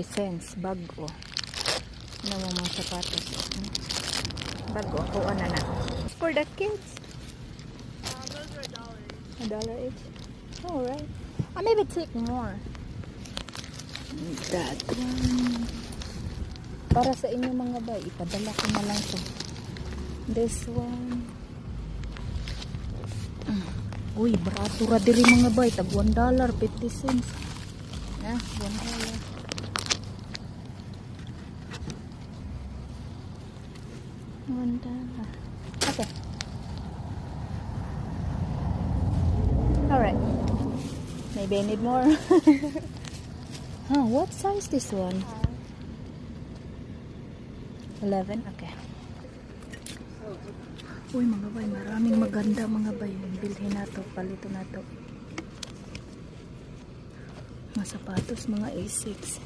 Sense bago na mga sapatos. Bago kuha na for the kids. Those are $1. $1 each. All right. Maybe take more. That one. Para sa inyo mga bay, ipadala ko na lang to. This one. Uy, barato ra diri mga bay, tag $1.50. Ah, $1. Okay. Alright. Maybe I need more. Huh, what size this one? 11? Okay. Uy mga bay, maraming maganda mga bay. Bilhin na to, palito na to. Mga sapatos, mga A6.